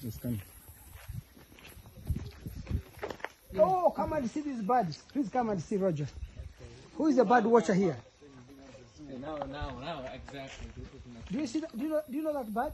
It's coming. Oh, come and see these birds. Please come and see Roger. Who is the bird watcher here? Now, exactly. Do you see? Do you know that bird?